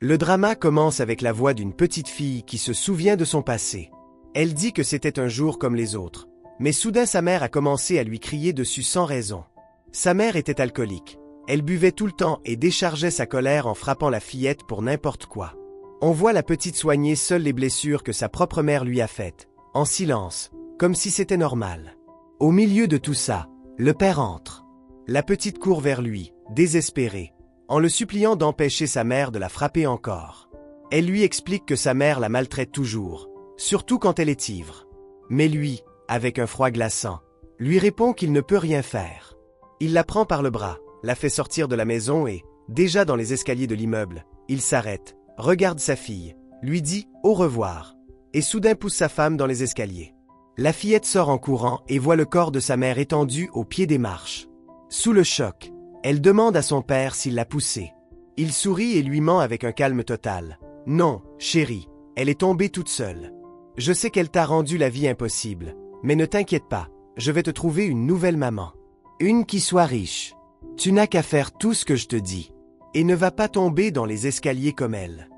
Le drama commence avec la voix d'une petite fille qui se souvient de son passé. Elle dit que c'était un jour comme les autres. Mais soudain sa mère a commencé à lui crier dessus sans raison. Sa mère était alcoolique. Elle buvait tout le temps et déchargeait sa colère en frappant la fillette pour n'importe quoi. On voit la petite soigner seule les blessures que sa propre mère lui a faites, en silence, comme si c'était normal. Au milieu de tout ça, le père entre. La petite court vers lui, désespérée, en le suppliant d'empêcher sa mère de la frapper encore. Elle lui explique que sa mère la maltraite toujours, surtout quand elle est ivre. Mais lui, avec un froid glaçant, lui répond qu'il ne peut rien faire. Il la prend par le bras, la fait sortir de la maison et, déjà dans les escaliers de l'immeuble, il s'arrête, regarde sa fille, lui dit « au revoir » et soudain pousse sa femme dans les escaliers. La fillette sort en courant et voit le corps de sa mère étendu au pied des marches. Sous le choc, elle demande à son père s'il l'a poussée. Il sourit et lui ment avec un calme total. « Non, chérie, elle est tombée toute seule. Je sais qu'elle t'a rendu la vie impossible. Mais ne t'inquiète pas, je vais te trouver une nouvelle maman. Une qui soit riche. Tu n'as qu'à faire tout ce que je te dis. Et ne va pas tomber dans les escaliers comme elle. »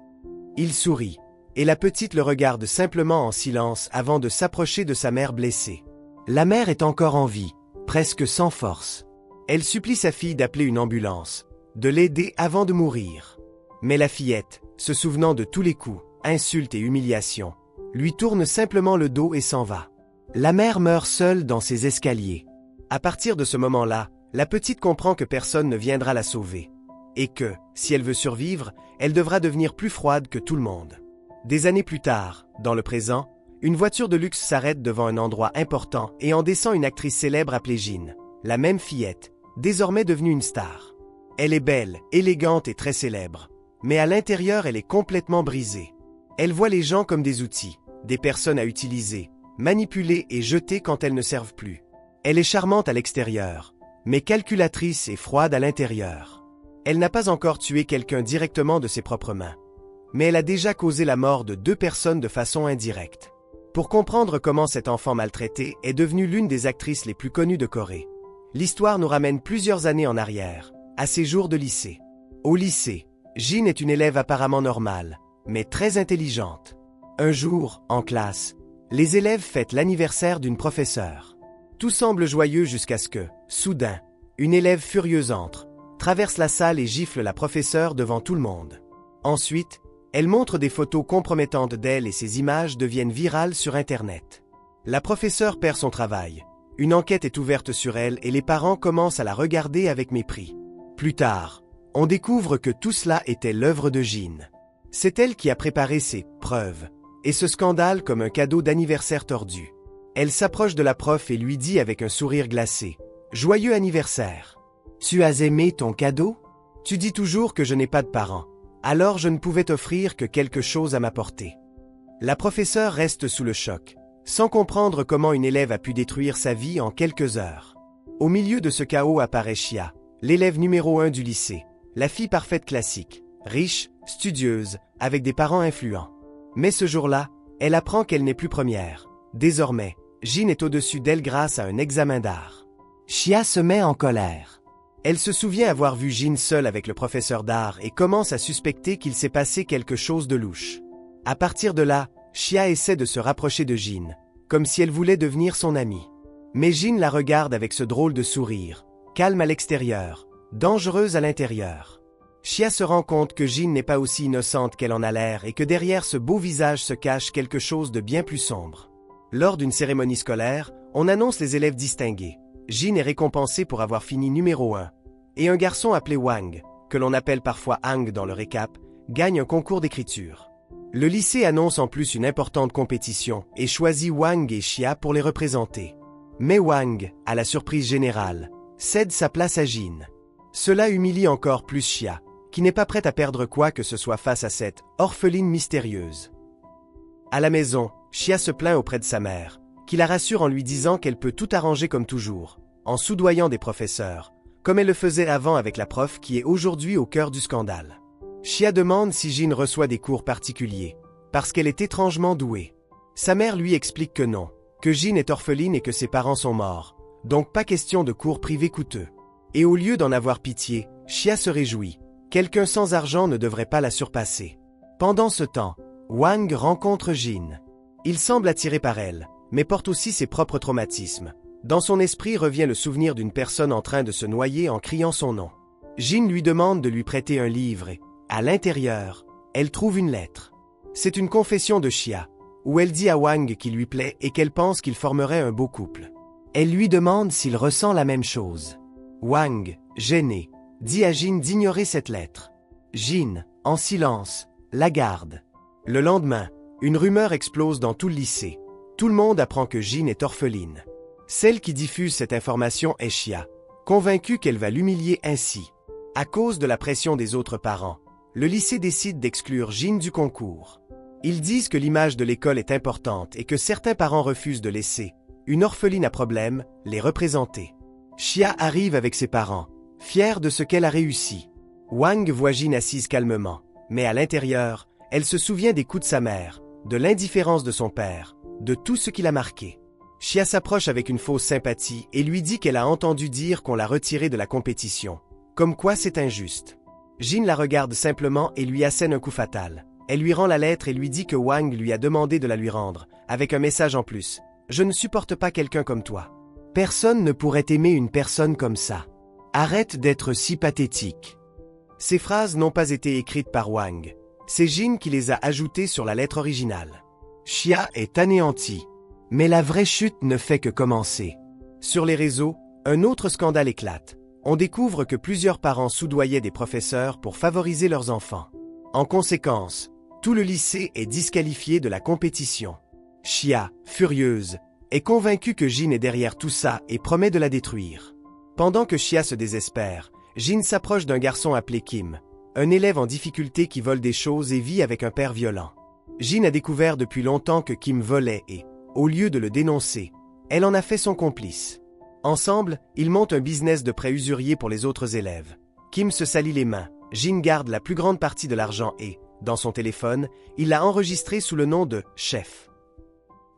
Il sourit, et la petite le regarde simplement en silence avant de s'approcher de sa mère blessée. La mère est encore en vie, presque sans force. Elle supplie sa fille d'appeler une ambulance, de l'aider avant de mourir. Mais la fillette, se souvenant de tous les coups, insultes et humiliations, lui tourne simplement le dos et s'en va. La mère meurt seule dans ses escaliers. À partir de ce moment-là, la petite comprend que personne ne viendra la sauver. Et que, si elle veut survivre, elle devra devenir plus froide que tout le monde. Des années plus tard, dans le présent, une voiture de luxe s'arrête devant un endroit important et en descend une actrice célèbre appelée Jean, la même fillette, désormais devenue une star. Elle est belle, élégante et très célèbre, mais à l'intérieur elle est complètement brisée. Elle voit les gens comme des outils, des personnes à utiliser, manipuler et jeter quand elles ne servent plus. Elle est charmante à l'extérieur, mais calculatrice et froide à l'intérieur. Elle n'a pas encore tué quelqu'un directement de ses propres mains, mais elle a déjà causé la mort de 2 personnes de façon indirecte. Pour comprendre comment cet enfant maltraité est devenu l'une des actrices les plus connues de Corée, l'histoire nous ramène plusieurs années en arrière, à ses jours de lycée. Au lycée, Jean est une élève apparemment normale, mais très intelligente. Un jour, en classe, les élèves fêtent l'anniversaire d'une professeure. Tout semble joyeux jusqu'à ce que, soudain, une élève furieuse entre, traverse la salle et gifle la professeure devant tout le monde. Ensuite, elle montre des photos compromettantes d'elle et ces images deviennent virales sur Internet. La professeure perd son travail. Une enquête est ouverte sur elle et les parents commencent à la regarder avec mépris. Plus tard, on découvre que tout cela était l'œuvre de Jean. C'est elle qui a préparé ces preuves et ce scandale comme un cadeau d'anniversaire tordu. Elle s'approche de la prof et lui dit avec un sourire glacé « Joyeux anniversaire. Tu as aimé ton cadeau? Tu dis toujours que je n'ai pas de parents. Alors je ne pouvais t'offrir que quelque chose à m'apporter. » La professeure reste sous le choc, sans comprendre comment une élève a pu détruire sa vie en quelques heures. Au milieu de ce chaos apparaît Chia, l'élève numéro 1 du lycée, la fille parfaite classique, riche, studieuse, avec des parents influents. Mais ce jour-là, elle apprend qu'elle n'est plus première. Désormais, Jean est au-dessus d'elle grâce à un examen d'art. Chia se met en colère. Elle se souvient avoir vu Jean seule avec le professeur d'art et commence à suspecter qu'il s'est passé quelque chose de louche. À partir de là, Chia essaie de se rapprocher de Jean, comme si elle voulait devenir son amie. Mais Jean la regarde avec ce drôle de sourire, calme à l'extérieur, dangereuse à l'intérieur. Chia se rend compte que Jean n'est pas aussi innocente qu'elle en a l'air et que derrière ce beau visage se cache quelque chose de bien plus sombre. Lors d'une cérémonie scolaire, on annonce les élèves distingués. Jean est récompensé pour avoir fini numéro 1. Et un garçon appelé Wang, que l'on appelle parfois Hang dans le récap, gagne un concours d'écriture. Le lycée annonce en plus une importante compétition et choisit Wang et Chia pour les représenter. Mais Wang, à la surprise générale, cède sa place à Jean. Cela humilie encore plus Chia, qui n'est pas prête à perdre quoi que ce soit face à cette orpheline mystérieuse. À la maison, Chia se plaint auprès de sa mère, qui la rassure en lui disant qu'elle peut tout arranger comme toujours, en soudoyant des professeurs, comme elle le faisait avant avec la prof qui est aujourd'hui au cœur du scandale. Chia demande si Jean reçoit des cours particuliers, parce qu'elle est étrangement douée. Sa mère lui explique que non, que Jean est orpheline et que ses parents sont morts, donc pas question de cours privés coûteux. Et au lieu d'en avoir pitié, Chia se réjouit, Quelqu'un sans argent ne devrait pas la surpasser. Pendant ce temps, Wang rencontre Jin. Il semble attiré par elle, mais porte aussi ses propres traumatismes. Dans son esprit revient le souvenir d'une personne en train de se noyer en criant son nom. Jin lui demande de lui prêter un livre et, à l'intérieur, elle trouve une lettre. C'est une confession de Xia, où elle dit à Wang qu'il lui plaît et qu'elle pense qu'ils formeraient un beau couple. Elle lui demande s'il ressent la même chose. Wang, gêné, dit à Jin d'ignorer cette lettre. Jin, en silence, la garde. Le lendemain, une rumeur explose dans tout le lycée. Tout le monde apprend que Jin est orpheline. Celle qui diffuse cette information est Xia, convaincue qu'elle va l'humilier ainsi. À cause de la pression des autres parents, le lycée décide d'exclure Jin du concours. Ils disent que l'image de l'école est importante et que certains parents refusent de laisser une orpheline à problème les représenter. Xia arrive avec ses parents, fière de ce qu'elle a réussi. Wang voit Jin assise calmement, mais à l'intérieur, elle se souvient des coups de sa mère, de l'indifférence de son père, de tout ce qui l'a marqué. Xia s'approche avec une fausse sympathie et lui dit qu'elle a entendu dire qu'on l'a retirée de la compétition. Comme quoi c'est injuste. Jin la regarde simplement et lui assène un coup fatal. Elle lui rend la lettre et lui dit que Wang lui a demandé de la lui rendre, avec un message en plus. « Je ne supporte pas quelqu'un comme toi. Personne ne pourrait aimer une personne comme ça. Arrête d'être si pathétique. » Ces phrases n'ont pas été écrites par Wang. C'est Jin qui les a ajoutées sur la lettre originale. Xia est anéantie. Mais la vraie chute ne fait que commencer. Sur les réseaux, un autre scandale éclate. On découvre que plusieurs parents soudoyaient des professeurs pour favoriser leurs enfants. En conséquence, tout le lycée est disqualifié de la compétition. Xia, furieuse, est convaincue que Jin est derrière tout ça et promet de la détruire. Pendant que Xia se désespère, Jin s'approche d'un garçon appelé Kim, un élève en difficulté qui vole des choses et vit avec un père violent. Jin a découvert depuis longtemps que Kim volait et, au lieu de le dénoncer, elle en a fait son complice. Ensemble, ils montent un business de prêts usuriers pour les autres élèves. Kim se salit les mains, Jin garde la plus grande partie de l'argent et, dans son téléphone, il l'a enregistré sous le nom de « Chef ».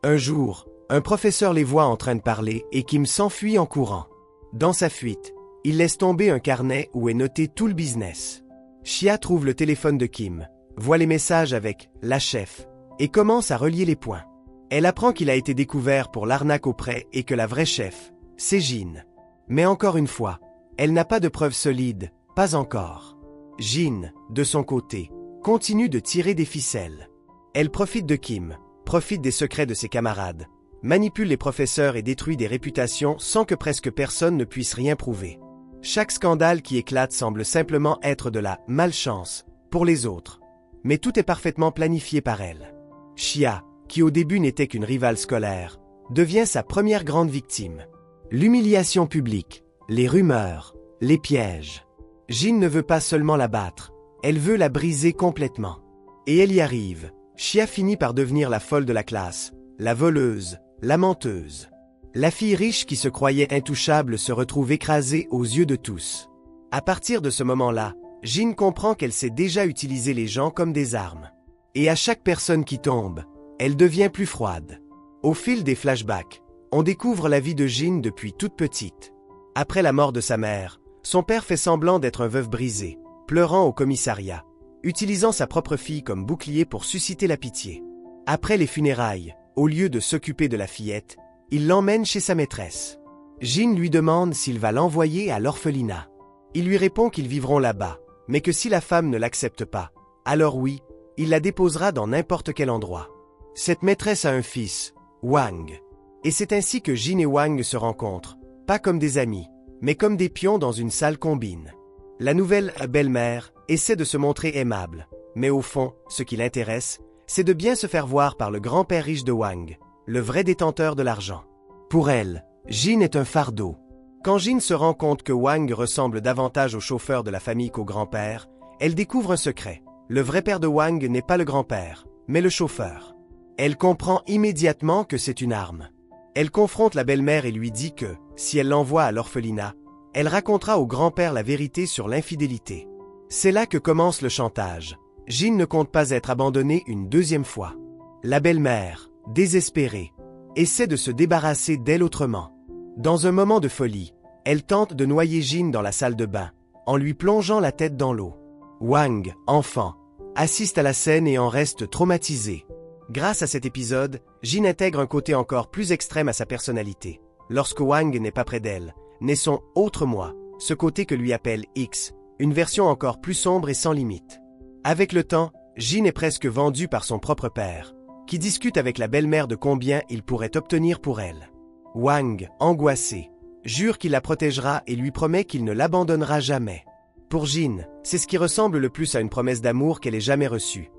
Un jour, un professeur les voit en train de parler et Kim s'enfuit en courant. Dans sa fuite, il laisse tomber un carnet où est noté tout le business. Xia trouve le téléphone de Kim, voit les messages avec « La chef » et commence à relier les points. Elle apprend qu'il a été découvert pour l'arnaque au prêt et que la vraie chef, c'est Jin. Mais encore une fois, elle n'a pas de preuves solides, pas encore. Jin, de son côté, continue de tirer des ficelles. Elle profite de Kim, profite des secrets de ses camarades, manipule les professeurs et détruit des réputations sans que presque personne ne puisse rien prouver. Chaque scandale qui éclate semble simplement être de la malchance pour les autres, mais tout est parfaitement planifié par elle. Xia, qui au début n'était qu'une rivale scolaire, devient sa première grande victime. L'humiliation publique, les rumeurs, les pièges. Jin ne veut pas seulement la battre, elle veut la briser complètement. Et elle y arrive. Xia finit par devenir la folle de la classe, la voleuse, la menteuse. La fille riche qui se croyait intouchable se retrouve écrasée aux yeux de tous. À partir de ce moment-là, Jin comprend qu'elle sait déjà utiliser les gens comme des armes. Et à chaque personne qui tombe, elle devient plus froide. Au fil des flashbacks, on découvre la vie de Jin depuis toute petite. Après la mort de sa mère, son père fait semblant d'être un veuf brisé, pleurant au commissariat, utilisant sa propre fille comme bouclier pour susciter la pitié. Après les funérailles, au lieu de s'occuper de la fillette, il l'emmène chez sa maîtresse. Jin lui demande s'il va l'envoyer à l'orphelinat. Il lui répond qu'ils vivront là-bas, mais que si la femme ne l'accepte pas, alors oui, il la déposera dans n'importe quel endroit. Cette maîtresse a un fils, Wang. Et c'est ainsi que Jin et Wang se rencontrent, pas comme des amis, mais comme des pions dans une salle combine. La nouvelle belle-mère essaie de se montrer aimable, mais au fond, ce qui l'intéresse, c'est de bien se faire voir par le grand-père riche de Wang, le vrai détenteur de l'argent. Pour elle, Jin est un fardeau. Quand Jin se rend compte que Wang ressemble davantage au chauffeur de la famille qu'au grand-père, elle découvre un secret. Le vrai père de Wang n'est pas le grand-père, mais le chauffeur. Elle comprend immédiatement que c'est une arme. Elle confronte la belle-mère et lui dit que, si elle l'envoie à l'orphelinat, elle racontera au grand-père la vérité sur l'infidélité. C'est là que commence le chantage. Jin ne compte pas être abandonnée une deuxième fois. La belle-mère, désespérée, essaie de se débarrasser d'elle autrement. Dans un moment de folie, elle tente de noyer Jin dans la salle de bain, en lui plongeant la tête dans l'eau. Wang, enfant, assiste à la scène et en reste traumatisé. Grâce à cet épisode, Jin intègre un côté encore plus extrême à sa personnalité. Lorsque Wang n'est pas près d'elle, naît son « autre moi », ce côté que lui appelle X, une version encore plus sombre et sans limite. Avec le temps, Jin est presque vendu par son propre père, qui discute avec la belle-mère de combien il pourrait obtenir pour elle. Wang, angoissé, jure qu'il la protégera et lui promet qu'il ne l'abandonnera jamais. Pour Jin, c'est ce qui ressemble le plus à une promesse d'amour qu'elle ait jamais reçue.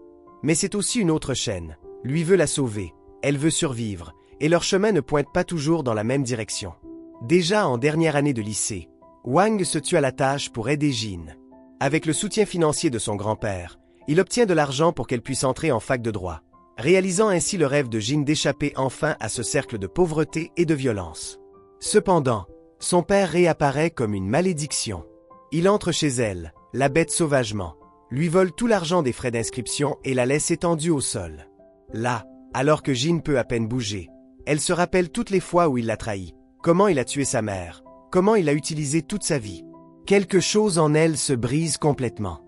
Mais c'est aussi une autre chaîne. Lui veut la sauver, elle veut survivre, et leur chemin ne pointe pas toujours dans la même direction. Déjà en dernière année de lycée, Wang se tue à la tâche pour aider Jin. Avec le soutien financier de son grand-père, il obtient de l'argent pour qu'elle puisse entrer en fac de droit, réalisant ainsi le rêve de Jin d'échapper enfin à ce cercle de pauvreté et de violence. Cependant, son père réapparaît comme une malédiction. Il entre chez elle, la bête sauvagement, lui vole tout l'argent des frais d'inscription et la laisse étendue au sol. Là, alors que Jin peut à peine bouger, elle se rappelle toutes les fois où il l'a trahi, comment il a tué sa mère, comment il a utilisé toute sa vie. Quelque chose en elle se brise complètement.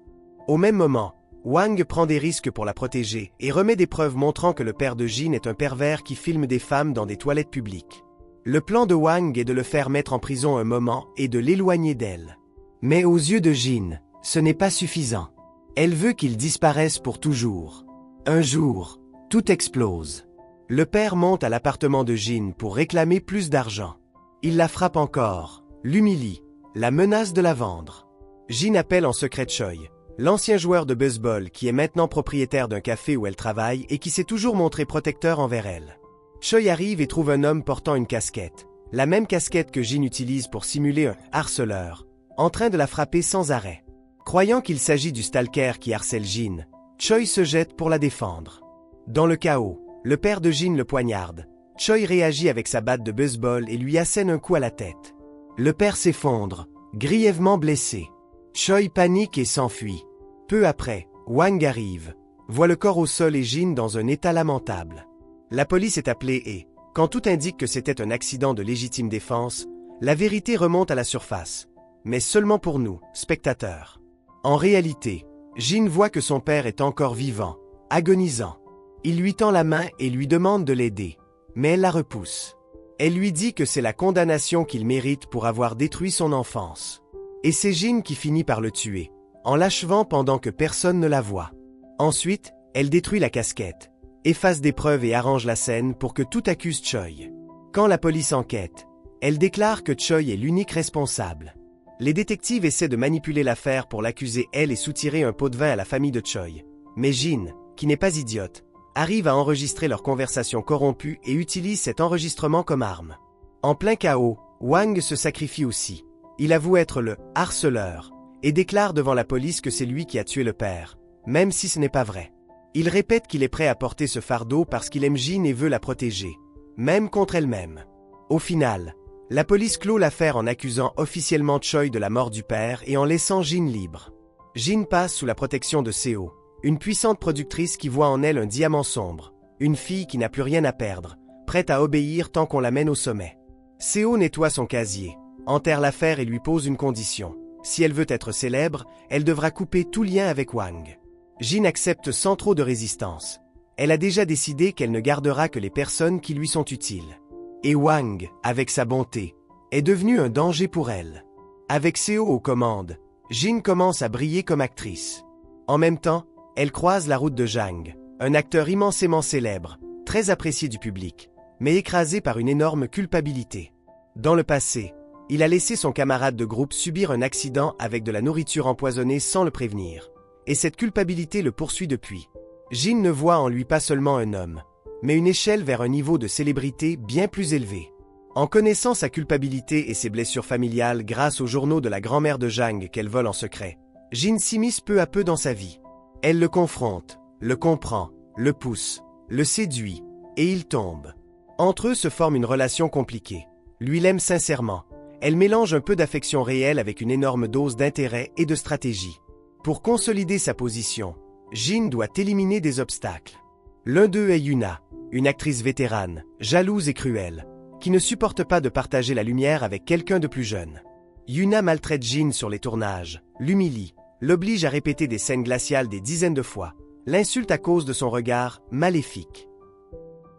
Au même moment, Wang prend des risques pour la protéger et remet des preuves montrant que le père de Jin est un pervers qui filme des femmes dans des toilettes publiques. Le plan de Wang est de le faire mettre en prison un moment et de l'éloigner d'elle. Mais aux yeux de Jin, ce n'est pas suffisant. Elle veut qu'il disparaisse pour toujours. Un jour, tout explose. Le père monte à l'appartement de Jin pour réclamer plus d'argent. Il la frappe encore, l'humilie, la menace de la vendre. Jin appelle en secret Choi, l'ancien joueur de baseball qui est maintenant propriétaire d'un café où elle travaille et qui s'est toujours montré protecteur envers elle. Choi arrive et trouve un homme portant une casquette, la même casquette que Jin utilise pour simuler un harceleur, en train de la frapper sans arrêt. Croyant qu'il s'agit du stalker qui harcèle Jin, Choi se jette pour la défendre. Dans le chaos, le père de Jin le poignarde. Choi réagit avec sa batte de baseball et lui assène un coup à la tête. Le père s'effondre, grièvement blessé. Choi panique et s'enfuit. Peu après, Wang arrive, voit le corps au sol et Jin dans un état lamentable. La police est appelée et, quand tout indique que c'était un accident de légitime défense, la vérité remonte à la surface. Mais seulement pour nous, spectateurs. En réalité, Jin voit que son père est encore vivant, agonisant. Il lui tend la main et lui demande de l'aider, mais elle la repousse. Elle lui dit que c'est la condamnation qu'il mérite pour avoir détruit son enfance. Et c'est Jin qui finit par le tuer, en l'achevant pendant que personne ne la voit. Ensuite, elle détruit la casquette, efface des preuves et arrange la scène pour que tout accuse Choi. Quand la police enquête, elle déclare que Choi est l'unique responsable. Les détectives essaient de manipuler l'affaire pour l'accuser elle et soutirer un pot de vin à la famille de Choi. Mais Jin, qui n'est pas idiote, arrive à enregistrer leur conversation corrompue et utilise cet enregistrement comme arme. En plein chaos, Wang se sacrifie aussi. Il avoue être le « harceleur » et déclare devant la police que c'est lui qui a tué le père, même si ce n'est pas vrai. Il répète qu'il est prêt à porter ce fardeau parce qu'il aime Jin et veut la protéger, même contre elle-même. Au final, la police clôt l'affaire en accusant officiellement Choi de la mort du père et en laissant Jin libre. Jin passe sous la protection de Seo, une puissante productrice qui voit en elle un diamant sombre, une fille qui n'a plus rien à perdre, prête à obéir tant qu'on la mène au sommet. Seo nettoie son casier, enterre l'affaire et lui pose une condition. Si elle veut être célèbre, elle devra couper tout lien avec Wang. Jin accepte sans trop de résistance. Elle a déjà décidé qu'elle ne gardera que les personnes qui lui sont utiles. Et Wang, avec sa bonté, est devenu un danger pour elle. Avec Seo aux commandes, Jin commence à briller comme actrice. En même temps, elle croise la route de Jang, un acteur immensément célèbre, très apprécié du public, mais écrasé par une énorme culpabilité. Dans le passé, il a laissé son camarade de groupe subir un accident avec de la nourriture empoisonnée sans le prévenir. Et cette culpabilité le poursuit depuis. Jin ne voit en lui pas seulement un homme, mais une échelle vers un niveau de célébrité bien plus élevé. En connaissant sa culpabilité et ses blessures familiales grâce aux journaux de la grand-mère de Jang qu'elle vole en secret, Jin s'immisce peu à peu dans sa vie. Elle le confronte, le comprend, le pousse, le séduit, et il tombe. Entre eux se forme une relation compliquée. Lui l'aime sincèrement. Elle mélange un peu d'affection réelle avec une énorme dose d'intérêt et de stratégie. Pour consolider sa position, Jin doit éliminer des obstacles. L'un d'eux est Yuna, une actrice vétérane, jalouse et cruelle, qui ne supporte pas de partager la lumière avec quelqu'un de plus jeune. Yuna maltraite Jin sur les tournages, l'humilie, l'oblige à répéter des scènes glaciales des dizaines de fois, l'insulte à cause de son regard maléfique.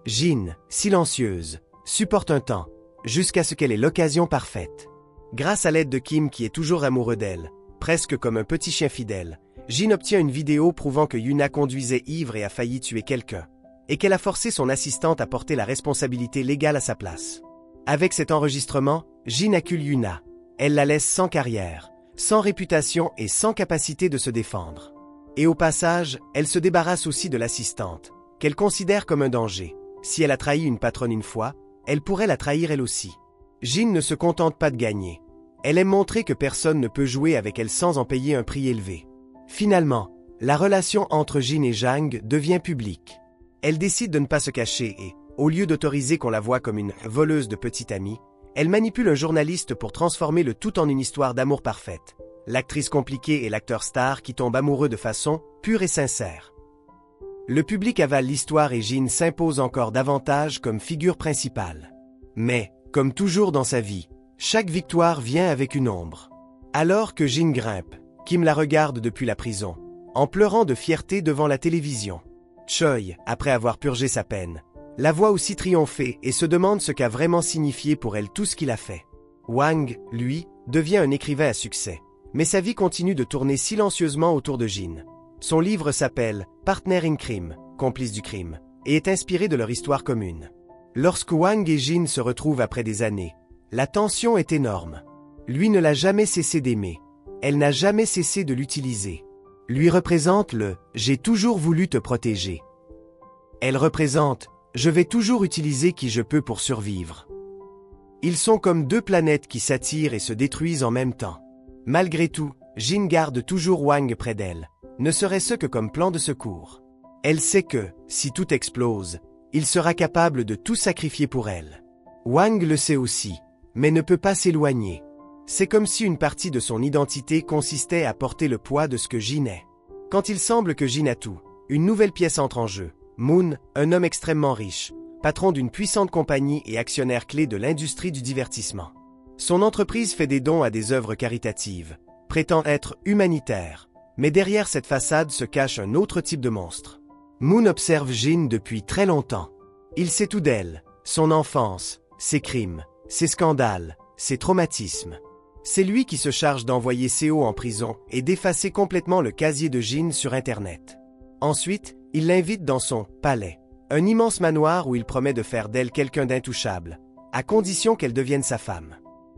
Jin, silencieuse, supporte un temps, jusqu'à ce qu'elle ait l'occasion parfaite. Grâce à l'aide de Kim qui est toujours amoureux d'elle, presque comme un petit chien fidèle, Jin obtient une vidéo prouvant que Yuna conduisait ivre et a failli tuer quelqu'un, et qu'elle a forcé son assistante à porter la responsabilité légale à sa place. Avec cet enregistrement, Jin accule Yuna. Elle la laisse sans carrière, sans réputation et sans capacité de se défendre. Et au passage, elle se débarrasse aussi de l'assistante, qu'elle considère comme un danger. Si elle a trahi une patronne une fois, elle pourrait la trahir elle aussi. Jin ne se contente pas de gagner. Elle aime montrer que personne ne peut jouer avec elle sans en payer un prix élevé. Finalement, la relation entre Jin et Jang devient publique. Elle décide de ne pas se cacher et, au lieu d'autoriser qu'on la voie comme une voleuse de petite amie, elle manipule un journaliste pour transformer le tout en une histoire d'amour parfaite. L'actrice compliquée et l'acteur star qui tombent amoureux de façon pure et sincère. Le public avale l'histoire et Jin s'impose encore davantage comme figure principale. Mais, comme toujours dans sa vie, chaque victoire vient avec une ombre. Alors que Jin grimpe, Kim la regarde depuis la prison, en pleurant de fierté devant la télévision. Choi, après avoir purgé sa peine, la voit aussi triompher et se demande ce qu'a vraiment signifié pour elle tout ce qu'il a fait. Wang, lui, devient un écrivain à succès, mais sa vie continue de tourner silencieusement autour de Jin. Son livre s'appelle « Partner in Crime », complice du crime, et est inspiré de leur histoire commune. Lorsque Wang et Jin se retrouvent après des années, la tension est énorme. Lui ne l'a jamais cessé d'aimer. Elle n'a jamais cessé de l'utiliser. Lui représente le « j'ai toujours voulu te protéger ». Elle représente « je vais toujours utiliser qui je peux pour survivre ». Ils sont comme deux planètes qui s'attirent et se détruisent en même temps. Malgré tout, Jin garde toujours Wang près d'elle, ne serait-ce que comme plan de secours. Elle sait que, si tout explose, il sera capable de tout sacrifier pour elle. Wang le sait aussi, mais ne peut pas s'éloigner. C'est comme si une partie de son identité consistait à porter le poids de ce que Jin est. Quand il semble que Jin a tout, une nouvelle pièce entre en jeu. Moon, un homme extrêmement riche, patron d'une puissante compagnie et actionnaire clé de l'industrie du divertissement. Son entreprise fait des dons à des œuvres caritatives, prétend être humanitaire, mais derrière cette façade se cache un autre type de monstre. Moon observe Jin depuis très longtemps. Il sait tout d'elle, son enfance, ses crimes, ses scandales, ses traumatismes. C'est lui qui se charge d'envoyer Seo en prison et d'effacer complètement le casier de Jin sur Internet. Ensuite, il l'invite dans son palais, un immense manoir où il promet de faire d'elle quelqu'un d'intouchable, à condition qu'elle devienne sa femme.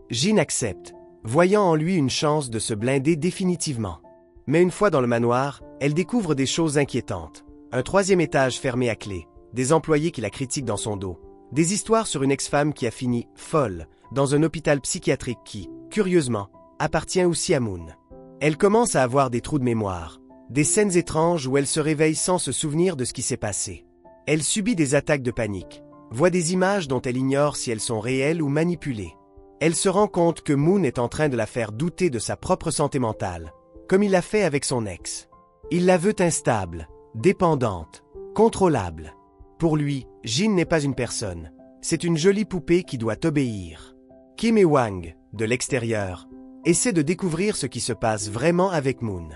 Jin accepte, voyant en lui une chance de se blinder définitivement. Mais une fois dans le manoir, elle découvre des choses inquiétantes. Un troisième étage fermé à clé, des employés qui la critiquent dans son dos, des histoires sur une ex-femme qui a fini folle dans un hôpital psychiatrique qui, curieusement, appartient aussi à Moon. Elle commence à avoir des trous de mémoire, des scènes étranges où elle se réveille sans se souvenir de ce qui s'est passé. Elle subit des attaques de panique, voit des images dont elle ignore si elles sont réelles ou manipulées. Elle se rend compte que Moon est en train de la faire douter de sa propre santé mentale, comme il l'a fait avec son ex. Il la veut instable, dépendante, contrôlable. Pour lui, Jin n'est pas une personne, c'est une jolie poupée qui doit obéir. Kim et Wang, de l'extérieur, essaient de découvrir ce qui se passe vraiment avec Moon.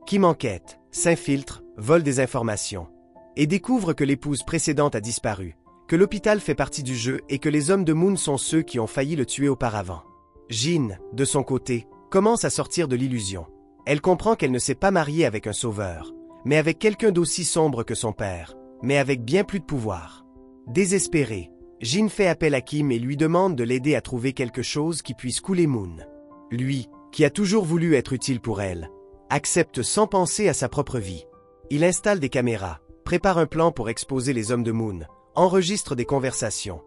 Kim enquête, s'infiltre, vole des informations, et découvre que l'épouse précédente a disparu, que l'hôpital fait partie du jeu et que les hommes de Moon sont ceux qui ont failli le tuer auparavant. Jin, de son côté, commence à sortir de l'illusion. Elle comprend qu'elle ne s'est pas mariée avec un sauveur, mais avec quelqu'un d'aussi sombre que son père, mais avec bien plus de pouvoir. Désespérée, Jin fait appel à Kim et lui demande de l'aider à trouver quelque chose qui puisse couler Moon. Lui, qui a toujours voulu être utile pour elle, accepte sans penser à sa propre vie. Il installe des caméras, prépare un plan pour exposer les hommes de Moon, enregistre des conversations,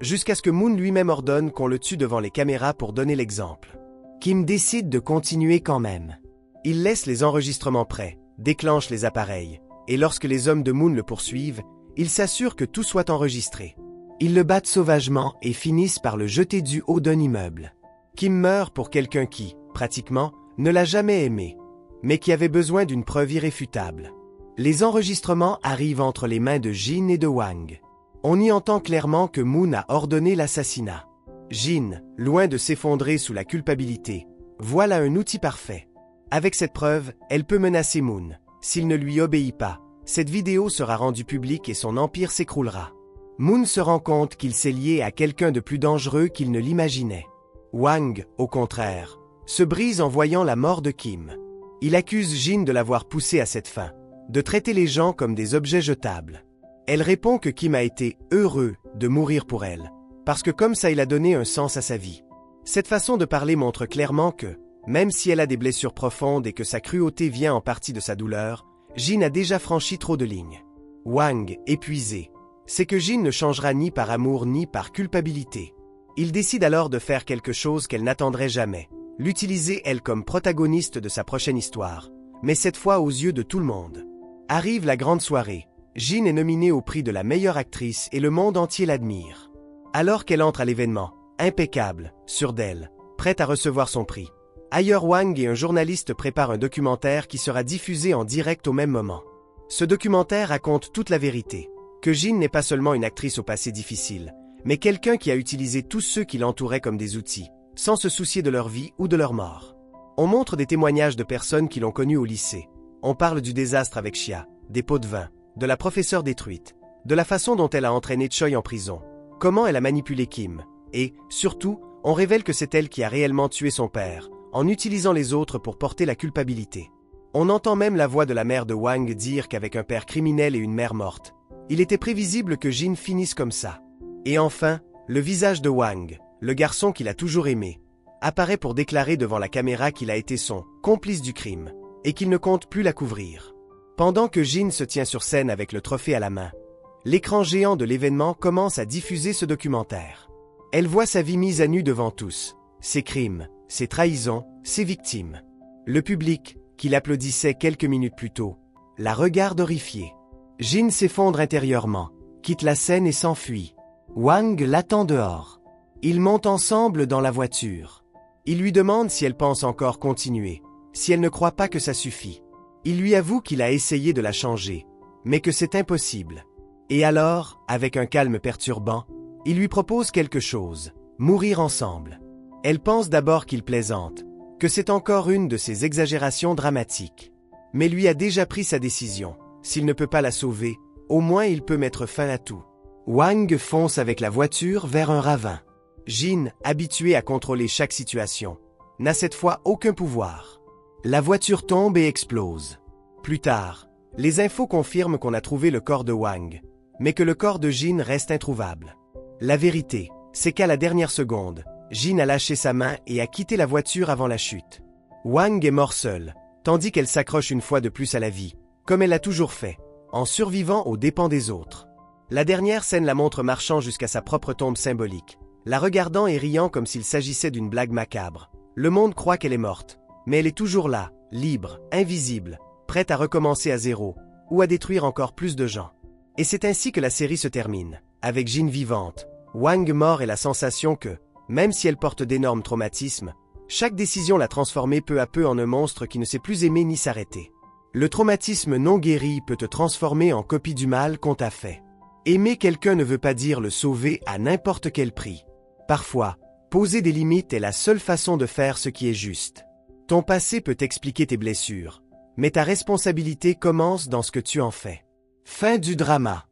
jusqu'à ce que Moon lui-même ordonne qu'on le tue devant les caméras pour donner l'exemple. Kim décide de continuer quand même. Il laisse les enregistrements prêts, déclenche les appareils, et lorsque les hommes de Moon le poursuivent, il s'assure que tout soit enregistré. Ils le battent sauvagement et finissent par le jeter du haut d'un immeuble. Kim meurt pour quelqu'un qui, pratiquement, ne l'a jamais aimé, mais qui avait besoin d'une preuve irréfutable. Les enregistrements arrivent entre les mains de Jin et de Wang. On y entend clairement que Moon a ordonné l'assassinat. Jin, loin de s'effondrer sous la culpabilité, voit là un outil parfait. Avec cette preuve, elle peut menacer Moon. S'il ne lui obéit pas, cette vidéo sera rendue publique et son empire s'écroulera. Moon se rend compte qu'il s'est lié à quelqu'un de plus dangereux qu'il ne l'imaginait. Wang, au contraire, se brise en voyant la mort de Kim. Il accuse Jin de l'avoir poussé à cette fin, de traiter les gens comme des objets jetables. Elle répond que Kim a été heureux de mourir pour elle, parce que comme ça il a donné un sens à sa vie. Cette façon de parler montre clairement que, même si elle a des blessures profondes et que sa cruauté vient en partie de sa douleur, Jin a déjà franchi trop de lignes. Wang, épuisé, sait que Jin ne changera ni par amour ni par culpabilité. Il décide alors de faire quelque chose qu'elle n'attendrait jamais, l'utiliser elle comme protagoniste de sa prochaine histoire, mais cette fois aux yeux de tout le monde. Arrive la grande soirée. Jin est nominée au prix de la meilleure actrice et le monde entier l'admire. Alors qu'elle entre à l'événement, impeccable, sûre d'elle, prête à recevoir son prix, ailleurs Wang et un journaliste préparent un documentaire qui sera diffusé en direct au même moment. Ce documentaire raconte toute la vérité, que Jin n'est pas seulement une actrice au passé difficile, mais quelqu'un qui a utilisé tous ceux qui l'entouraient comme des outils, sans se soucier de leur vie ou de leur mort. On montre des témoignages de personnes qui l'ont connue au lycée. On parle du désastre avec Xia, des pots de vin, de la professeure détruite, de la façon dont elle a entraîné Choi en prison, comment elle a manipulé Kim, et, surtout, on révèle que c'est elle qui a réellement tué son père, en utilisant les autres pour porter la culpabilité. On entend même la voix de la mère de Wang dire qu'avec un père criminel et une mère morte, il était prévisible que Jin finisse comme ça. Et enfin, le visage de Wang, le garçon qu'il a toujours aimé, apparaît pour déclarer devant la caméra qu'il a été son complice du crime, et qu'il ne compte plus la couvrir. Pendant que Jin se tient sur scène avec le trophée à la main, l'écran géant de l'événement commence à diffuser ce documentaire. Elle voit sa vie mise à nu devant tous, ses crimes, ses trahisons, ses victimes. Le public, qui l'applaudissait quelques minutes plus tôt, la regarde horrifiée. Jin s'effondre intérieurement, quitte la scène et s'enfuit. Wang l'attend dehors. Ils montent ensemble dans la voiture. Il lui demande si elle pense encore continuer, si elle ne croit pas que ça suffit. Il lui avoue qu'il a essayé de la changer, mais que c'est impossible. Et alors, avec un calme perturbant, il lui propose quelque chose, mourir ensemble. Elle pense d'abord qu'il plaisante, que c'est encore une de ses exagérations dramatiques. Mais lui a déjà pris sa décision. S'il ne peut pas la sauver, au moins il peut mettre fin à tout. Wang fonce avec la voiture vers un ravin. Jin, habitué à contrôler chaque situation, n'a cette fois aucun pouvoir. La voiture tombe et explose. Plus tard, les infos confirment qu'on a trouvé le corps de Wang, mais que le corps de Jin reste introuvable. La vérité, c'est qu'à la dernière seconde, Jin a lâché sa main et a quitté la voiture avant la chute. Wang est mort seule, tandis qu'elle s'accroche une fois de plus à la vie, comme elle l'a toujours fait, en survivant aux dépens des autres. La dernière scène la montre marchant jusqu'à sa propre tombe symbolique, la regardant et riant comme s'il s'agissait d'une blague macabre. Le monde croit qu'elle est morte, mais elle est toujours là, libre, invisible, prête à recommencer à zéro, ou à détruire encore plus de gens. Et c'est ainsi que la série se termine, avec Jin vivante, Wang mort et la sensation que, même si elle porte d'énormes traumatismes, chaque décision l'a transformée peu à peu en un monstre qui ne sait plus aimer ni s'arrêter. Le traumatisme non guéri peut te transformer en copie du mal qu'on t'a fait. Aimer quelqu'un ne veut pas dire le sauver à n'importe quel prix. Parfois, poser des limites est la seule façon de faire ce qui est juste. Ton passé peut expliquer tes blessures, mais ta responsabilité commence dans ce que tu en fais. Fin du drama.